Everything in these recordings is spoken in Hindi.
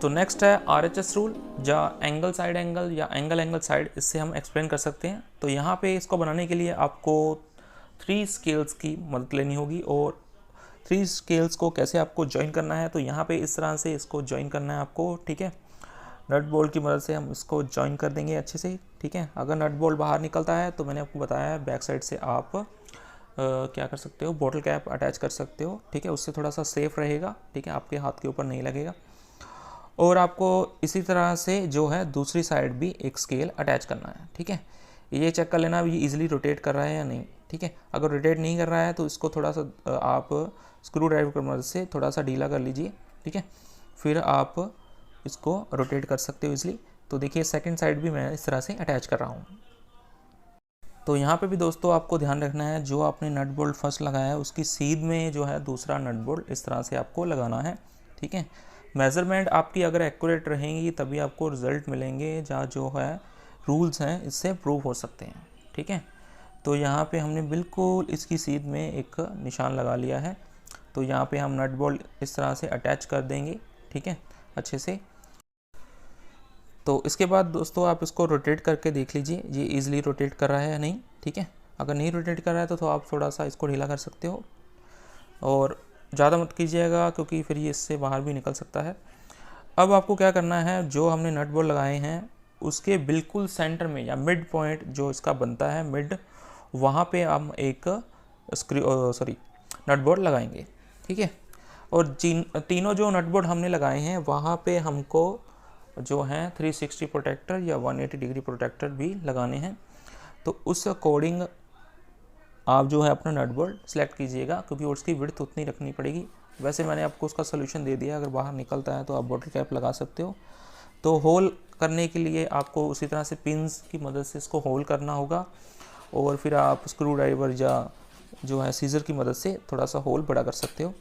तो नेक्स्ट है RHS रूल या एंगल साइड एंगल या एंगल एंगल साइड, इससे हम एक्सप्लेन कर सकते हैं। तो यहाँ पे इसको बनाने के लिए आपको 3 स्केल्स की मदद लेनी होगी, और 3 स्केल्स को कैसे आपको ज्वाइन करना है, तो यहाँ पे इस तरह से इसको ज्वाइन करना है आपको, ठीक है। नट बोल्ट की मदद से हम इसको ज्वाइन कर देंगे अच्छे से, ठीक है। अगर नट बोल्ट बाहर निकलता है तो मैंने आपको बताया है बैक साइड से आप क्या कर सकते हो, बॉटल कैप अटैच कर सकते हो, ठीक है। उससे थोड़ा सा सेफ रहेगा, ठीक है, आपके हाथ के ऊपर नहीं लगेगा। और आपको इसी तरह से जो है दूसरी साइड भी एक स्केल अटैच करना है, ठीक है। ये चेक कर लेना ये इजीली रोटेट कर रहा है या नहीं, ठीक है। अगर रोटेट नहीं कर रहा है तो इसको थोड़ा सा आप स्क्रू ड्राइवर की मदद से थोड़ा सा ढीला कर लीजिए, ठीक है। फिर आप इसको रोटेट कर सकते हो इजीली। तो देखिए सेकंड साइड भी मैं इस तरह से अटैच कर रहा हूँ। तो यहाँ पे भी दोस्तों आपको ध्यान रखना है, जो आपने नट बोल्ट फर्स्ट लगाया है उसकी सीध में जो है दूसरा नट बोल्ट इस तरह से आपको लगाना है, ठीक है। मेज़रमेंट आपकी अगर एक्यूरेट रहेंगी तभी आपको रिज़ल्ट मिलेंगे, जहाँ जो है रूल्स हैं इससे प्रूव हो सकते हैं, ठीक है। तो यहाँ पे हमने बिल्कुल इसकी सीध में एक निशान लगा लिया है। तो यहाँ पे हम नट बोल्ट इस तरह से अटैच कर देंगे, ठीक है, अच्छे से। तो इसके बाद दोस्तों आप इसको रोटेट करके देख लीजिए ये इजीली रोटेट कर रहा है या नहीं, ठीक है। अगर नहीं रोटेट कर रहा है तो आप थोड़ा सा इसको ढीला कर सकते हो, और ज़्यादा मत कीजिएगा क्योंकि फिर ये इससे बाहर भी निकल सकता है। अब आपको क्या करना है, जो हमने नट बोल्ट लगाए हैं उसके बिल्कुल सेंटर में या मिड पॉइंट जो इसका बनता है मिड, वहाँ पे हम एक नट बोल्ट लगाएंगे, ठीक है। और तीनों जो नट बोल्ट हमने लगाए हैं वहाँ पे हमको जो है 360 प्रोटेक्टर या 180 डिग्री प्रोटेक्टर भी लगाने हैं। तो उस अकॉर्डिंग आप जो है अपना नट बोल्ट सेलेक्ट कीजिएगा, क्योंकि उसकी विड्थ उतनी रखनी पड़ेगी। वैसे मैंने आपको उसका सोल्यूशन दे दिया, अगर बाहर निकलता है तो आप बॉटल कैप लगा सकते हो। तो होल करने के लिए आपको उसी तरह से पिन्स की मदद से इसको होल करना होगा, और फिर आप स्क्रू ड्राइवर या जो है सीजर की मदद से थोड़ा सा होल बड़ा कर सकते हो।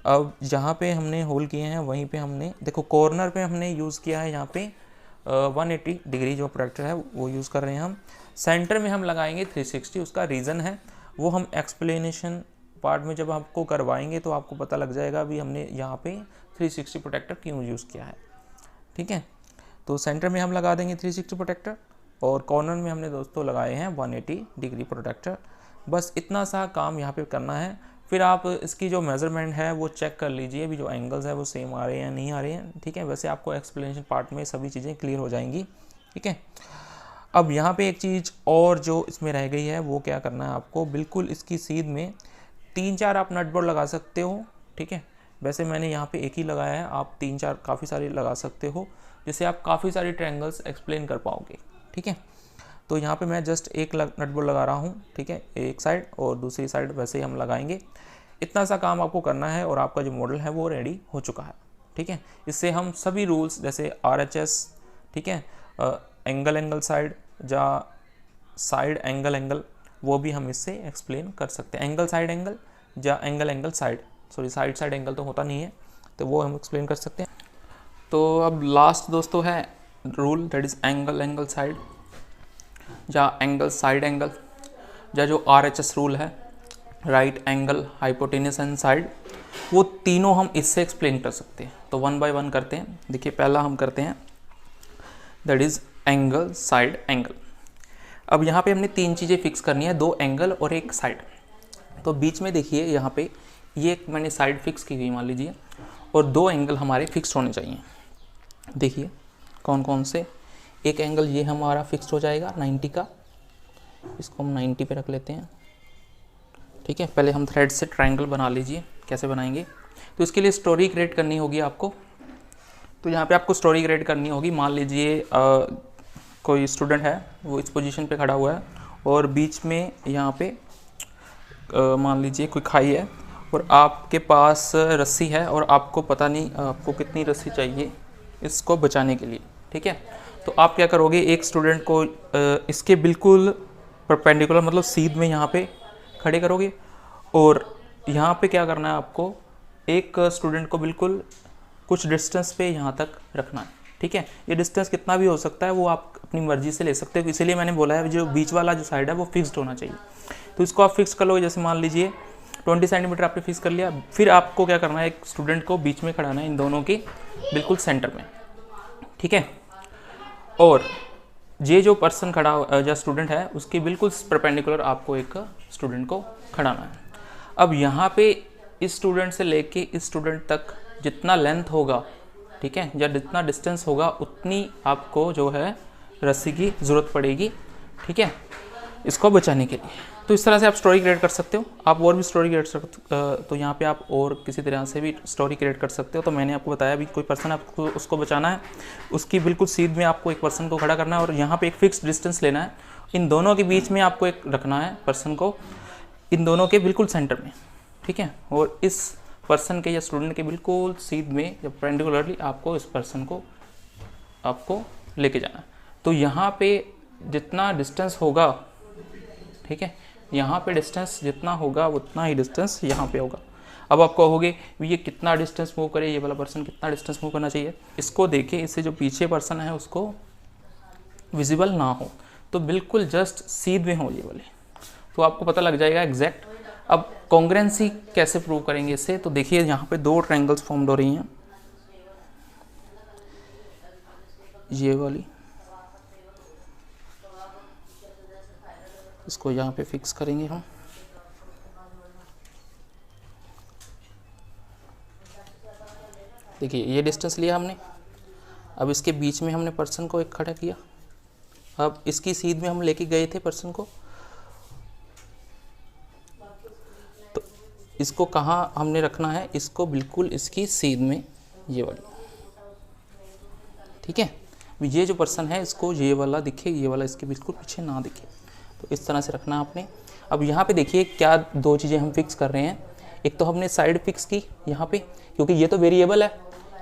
अब जहाँ पे हमने होल किए हैं वहीं पे हमने देखो कॉर्नर पे हमने यूज़ किया है, यहाँ पे 180 डिग्री जो प्रोटेक्टर है वो यूज़ कर रहे हैं हम। सेंटर में हम लगाएंगे 360, उसका रीज़न है वो हम एक्सप्लेनेशन पार्ट में जब आपको करवाएंगे तो आपको पता लग जाएगा भी हमने यहाँ पे 360 प्रोटेक्टर क्यों यूज़ किया है, ठीक है। तो सेंटर में हम लगा देंगे 360 प्रोटेक्टर, और कॉर्नर में हमने दोस्तों लगाए हैं 180 डिग्री प्रोटेक्टर। बस इतना सा काम यहाँ पे करना है। फिर आप इसकी जो मेज़रमेंट है वो चेक कर लीजिए भी जो एंगल्स है वो सेम आ रहे हैं या नहीं आ रहे हैं, ठीक है। वैसे आपको एक्सप्लेनेशन पार्ट में सभी चीज़ें क्लियर हो जाएंगी, ठीक है। अब यहाँ पे एक चीज़ और जो इसमें रह गई है वो क्या करना है आपको, बिल्कुल इसकी सीध में 3-4 आप नट बोल्ट लगा सकते हो, ठीक है। वैसे मैंने यहाँ पे एक ही लगाया है, आप 3-4 काफ़ी सारे लगा सकते हो, जिससे आप काफ़ी सारी ट्रायंगल्स एक्सप्लेन कर पाओगे, ठीक है। तो यहाँ पे मैं जस्ट एक नट बोल्ट लगा रहा हूँ, ठीक है, एक साइड, और दूसरी साइड वैसे ही हम लगाएंगे। इतना सा काम आपको करना है और आपका जो मॉडल है वो रेडी हो चुका है, ठीक है। इससे हम सभी रूल्स जैसे RHS, ठीक है, एंगल साइड या साइड एंगल वो भी हम इससे एक्सप्लेन कर सकते हैं। एंगल साइड एंगल या angle side, sorry side angle तो होता नहीं है, तो वो हम एक्सप्लेन कर सकते हैं। तो अब लास्ट दोस्तों है rule, that is angle side या एंगल साइड एंगल, या जो RHS रूल है, right angle hypotenuse and side, वो तीनों हम इससे एक्सप्लेन कर सकते हैं। तो 1 बाय 1 करते हैं। देखिए पहला हम करते हैं that is angle side angle. अब यहाँ पे हमने 3 चीज़ें फिक्स करनी है, 2 एंगल और एक साइड। तो बीच में देखिए यहाँ पे ये मैंने साइड फिक्स की हुई मान लीजिए, और 2 एंगल हमारे फिक्स होने चाहिए। देखिए कौन कौन से, एक एंगल ये हमारा फिक्स हो जाएगा 90 का, इसको हम 90 पे रख लेते हैं, ठीक है। पहले हम थ्रेड से ट्रायंगल बना लीजिए, कैसे बनाएंगे, तो इसके लिए स्टोरी क्रिएट करनी होगी आपको। तो यहाँ पे आपको स्टोरी क्रिएट करनी होगी। मान लीजिए कोई स्टूडेंट है वो इस पोजीशन पे खड़ा हुआ है, और बीच में यहाँ पे मान लीजिए कोई खाई है, और आपके पास रस्सी है, और आपको पता नहीं आपको कितनी रस्सी चाहिए इसको बचाने के लिए, ठीक है। तो आप क्या करोगे, एक स्टूडेंट को इसके बिल्कुल परपेंडिकुलर मतलब सीध में यहाँ पे खड़े करोगे, और यहाँ पे क्या करना है आपको, एक स्टूडेंट को बिल्कुल कुछ डिस्टेंस पे यहाँ तक रखना है, ठीक है। ये डिस्टेंस कितना भी हो सकता है वो आप अपनी मर्जी से ले सकते हो, इसीलिए मैंने बोला है जो बीच वाला जो साइड है वो फिक्स्ड होना चाहिए। तो इसको आप फिक्स कर लो, जैसे मान लीजिए 20 सेंटीमीटर आपने फिक्स कर लिया। फिर आपको क्या करना है, एक स्टूडेंट को बीच में खड़ाना है, इन दोनों के बिल्कुल सेंटर में, ठीक है। और ये जो पर्सन खड़ा जो स्टूडेंट है उसके बिल्कुल परपेंडिकुलर आपको एक स्टूडेंट को खड़ाना है। अब यहाँ पे इस स्टूडेंट से लेके इस स्टूडेंट तक जितना लेंथ होगा, ठीक है, या जितना डिस्टेंस होगा उतनी आपको जो है रस्सी की ज़रूरत पड़ेगी, ठीक है, इसको बचाने के लिए। तो इस तरह से आप स्टोरी क्रिएट कर सकते हो। आप और भी स्टोरी क्रिएट तो यहाँ पे आप और किसी तरह से भी स्टोरी क्रिएट कर सकते हो। तो मैंने आपको बताया अभी कोई पर्सन आपको उसको बचाना है, उसकी बिल्कुल सीध में आपको एक पर्सन को खड़ा करना है और यहाँ पे एक फिक्स डिस्टेंस लेना है। इन दोनों के बीच में आपको एक रखना है पर्सन को, इन दोनों के बिल्कुल सेंटर में, ठीक है। और इस पर्सन के या स्टूडेंट के बिल्कुल सीध में या परपेंडिकुलरली आपको इस पर्सन को आपको लेके जाना है। तो यहाँ पे जितना डिस्टेंस होगा, ठीक है, यहाँ पे डिस्टेंस जितना होगा उतना ही डिस्टेंस यहाँ पे होगा। अब आप कहोगे ये कितना डिस्टेंस मूव करे, ये वाला पर्सन कितना डिस्टेंस मूव करना चाहिए, इसको देखिए, इससे जो पीछे पर्सन है उसको विजिबल ना हो, तो बिल्कुल जस्ट सीध में हो ये वाले, तो आपको पता लग जाएगा एग्जैक्ट। अब कॉन्ग्रेंसी कैसे प्रूव करेंगे इससे, तो देखिए यहाँ पे दो ट्रायंगल्स फॉर्म हो रही हैं, ये वाली, इसको यहाँ पे फिक्स करेंगे हम। देखिए ये डिस्टेंस लिया हमने, अब इसके बीच में हमने पर्सन को एक खड़ा किया। अब इसकी सीध में हम लेके गए थे पर्सन को, तो इसको कहाँ हमने रखना है, इसको बिल्कुल इसकी सीध में, ये वाली, ठीक है। ये जो पर्सन है इसको ये वाला दिखे, ये वाला इसके बिल्कुल पीछे ना दिखे, तो इस तरह से रखना आपने। अब यहाँ पे देखिए क्या दो चीज़ें हम फिक्स कर रहे हैं। एक तो हमने साइड फिक्स की यहाँ पे, क्योंकि ये तो वेरिएबल है,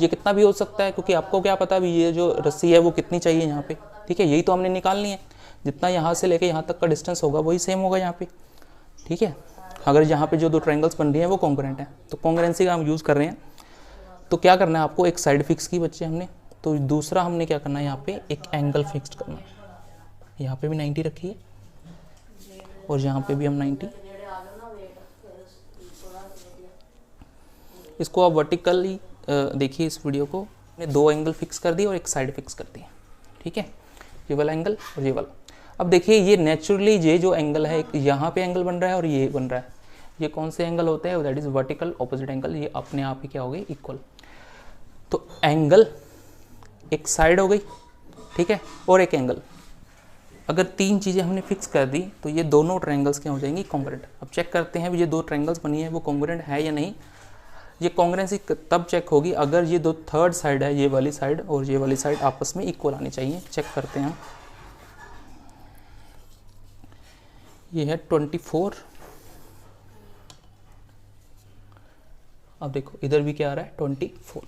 ये कितना भी हो सकता है, क्योंकि आपको क्या पता भी ये जो रस्सी है वो कितनी चाहिए यहाँ पे, ठीक है, यही तो हमने निकालनी है। जितना यहाँ से लेके यहाँ तक का डिस्टेंस होगा वही सेम होगा यहाँ पे, ठीक है। अगर यहाँ पे जो दो ट्रायंगल्स बन रही हैं वो कॉन्ग्रुएंट है, तो कॉन्ग्रुएंसी का हम यूज़ कर रहे हैं। तो क्या करना है आपको, एक साइड फिक्स की बच्चे हमने, तो दूसरा हमने क्या करना है, यहाँ पे एक एंगल फिक्स करना है। यहाँ पे भी 90 रखी है और यहाँ पे भी हम 90। इसको आप वर्टिकली देखिए, इस वीडियो को मैंने दो एंगल फिक्स कर दिए और एक साइड फिक्स कर दिया, ठीक है, ये वाला एंगल और ये वाला। अब देखिए ये नेचुरली ये जो एंगल है, एक यहाँ पे एंगल बन रहा है और ये बन रहा है, ये कौन से एंगल होते हैं, that is vertical opposite angle, ये अपने आप ही क्या हो गई, इक्वल। तो एंगल एक साइड हो गई, ठीक है, और एक एंगल। अगर तीन चीज़ें हमने फिक्स कर दी तो ये दोनों ट्रायंगल्स क्या हो जाएंगी, कॉन्ग्रुएंट। अब चेक करते हैं ये दो ट्रायंगल्स बनी है वो कॉन्ग्रुएंट है या नहीं। ये कॉन्ग्रुएंसी तब चेक होगी अगर ये दो थर्ड साइड है, ये वाली साइड और ये वाली साइड आपस में इक्वल आनी चाहिए। चेक करते हैं, ये है 24, अब देखो इधर भी क्या आ रहा है 24,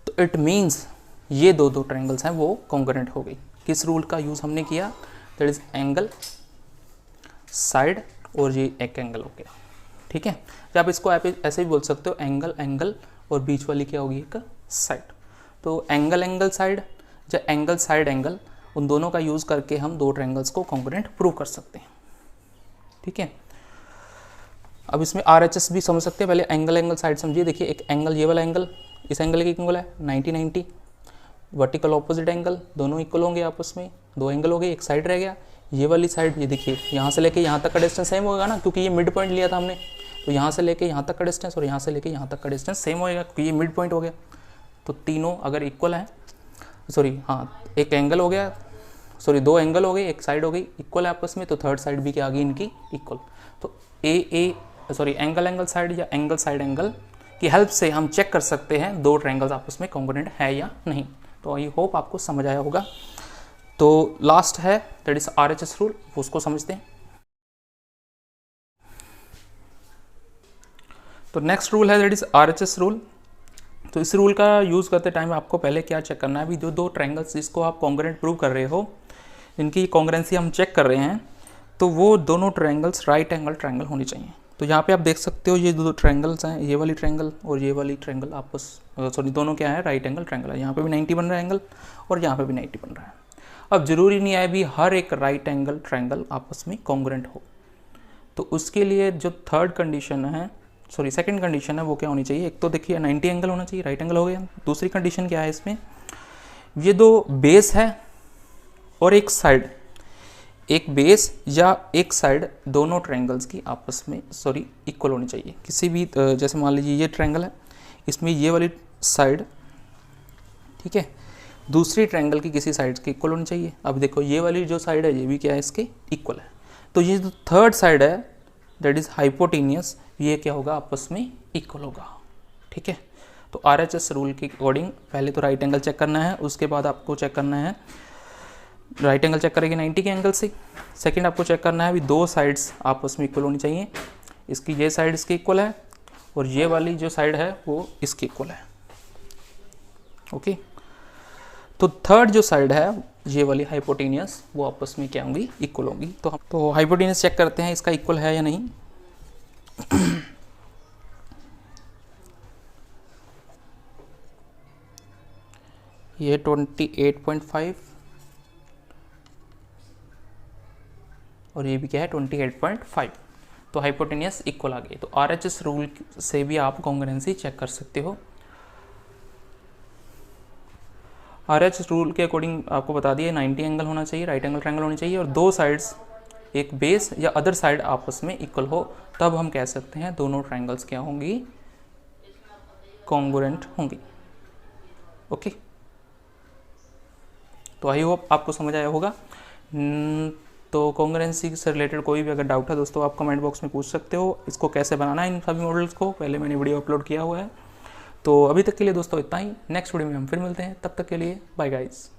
तो इट मीन्स ये दो ट्रायंगल्स हैं वो कॉन्ग्रुएंट हो गई। किस रूल का यूज़ हमने किया, दैट इज एंगल साइड और ये एक एंगल हो गया, ठीक है। या आप इसको ऐसे भी बोल सकते हो, एंगल एंगल और बीच वाली क्या होगी, एक साइड। तो एंगल एंगल साइड या एंगल साइड एंगल, उन दोनों का यूज़ करके हम दो ट्रायंगल्स को कॉन्ग्रुएंट प्रूव कर सकते हैं, ठीक है। अब इसमें RHS भी समझ सकते हैं, पहले एंगल एंगल साइड समझिए। देखिए एक एंगल, ये वाला एंगल इस एंगल की एंगल है 90-90, वर्टिकल ऑपोजिट एंगल, दोनों इक्वल होंगे आपस में, दो एंगल हो गए, एक साइड रह गया। ये वाली साइड, ये देखिए यहाँ से लेके यहाँ तक का डिस्टेंस सेम होगा ना, क्योंकि ये मिड पॉइंट लिया था हमने, तो यहाँ से लेके यहाँ तक का डिस्टेंस और यहाँ से लेके यहाँ तक का डिस्टेंस सेम होएगा, क्योंकि ये मिड पॉइंट हो गया। तो तीनों अगर इक्वल हैं, सॉरी हाँ, एक एंगल हो गया, सॉरी दो एंगल हो गए, एक साइड हो गई इक्वल है आपस में, तो थर्ड साइड भी क्या आ गई इनकी, इक्वल। तो एंगल एंगल साइड या एंगल साइड एंगल की हेल्प से हम चेक कर सकते हैं दो ट्रायंगल्स आपस में कॉन्ग्रुएंट है या नहीं। तो आई होप आपको समझ आया होगा। तो लास्ट है दैट इज RHS रूल, उसको समझते हैं। तो नेक्स्ट रूल है दैट इज RHS रूल। तो इस रूल का यूज़ करते टाइम आपको पहले क्या चेक करना है, अभी जो दो ट्रायंगल्स जिसको आप कॉन्ग्रुएंट प्रूव कर रहे हो, इनकी कॉन्ग्रुएंसी हम चेक कर रहे हैं, तो वो दोनों ट्रायंगल्स राइट एंगल ट्रायंगल होनी चाहिए। तो यहाँ पे आप देख सकते हो ये दो ट्रायंगल्स हैं, ये वाली ट्रायंगल और ये वाली ट्रायंगल आपस सॉरी दोनों क्या है, राइट एंगल ट्रायंगल है। यहाँ पे भी 90 बन रहा है एंगल और यहाँ पे भी 90 बन रहा है। अब जरूरी नहीं है भी हर एक राइट एंगल ट्रायंगल आपस में कॉन्ग्रुएंट हो, तो उसके लिए जो थर्ड कंडीशन है, सॉरी सेकंड कंडीशन है, वो क्या होनी चाहिए, एक तो देखिए 90 एंगल होना चाहिए, राइट एंगल हो गया। दूसरी कंडीशन क्या है इसमें, ये दो बेस है और एक साइड, एक बेस या एक साइड दोनों ट्रायंगल्स की आपस में इक्वल होनी चाहिए। किसी भी जैसे मान लीजिए ये ट्रायंगल है, इसमें ये वाली साइड, ठीक है, दूसरी ट्रायंगल की किसी साइड की इक्वल होनी चाहिए। अब देखो ये वाली जो साइड है ये भी क्या है, इसके इक्वल है। तो ये जो थर्ड साइड है दैट इज हाइपोटेनियस, ये क्या होगा, आपस में इक्वल होगा। ठीक है, तो RHS रूल के अकॉर्डिंग पहले तो राइट एंगल चेक करना है, उसके बाद आपको चेक करना है, राइट एंगल चेक करेंगे 90 के एंगल से। सेकंड आपको चेक करना है अभी दो साइड्स आपस में इक्वल होनी चाहिए, इसकी ये साइड इसके इक्वल है और ये वाली जो साइड है वो इसके इक्वल है। ओके, तो थर्ड जो साइड है ये वाली हाइपोटेनियस, वो आपस में क्या होंगी, इक्वल होंगी। तो हम तो हाइपोटेनियस चेक करते हैं इसका इक्वल है या नहीं। ये 28.5 और ये भी क्या है 28.5, तो हाइपोटेनियस इक्वल आ गई। तो RHS रूल से भी आप कॉन्ग्रुएंसी चेक कर सकते हो। RHS रूल के अकॉर्डिंग आपको बता दिया 90 एंगल होना चाहिए, राइट एंगल ट्रायंगल होनी चाहिए और दो साइड्स, एक बेस या अदर साइड आपस में इक्वल हो, तब हम कह सकते हैं दोनों ट्रायंगल्स क्या होंगी, कॉन्ग्रुएंट होंगी। ओके, तो आई होप आपको समझ आया होगा। तो कॉन्ग्रुएंसी से रिलेटेड कोई भी अगर डाउट है दोस्तों आप कमेंट बॉक्स में पूछ सकते हो। इसको कैसे बनाना है इन सभी मॉडल्स को, पहले मैंने वीडियो अपलोड किया हुआ है। तो अभी तक के लिए दोस्तों इतना ही, नेक्स्ट वीडियो में हम फिर मिलते हैं, तब तक के लिए बाय गाइस।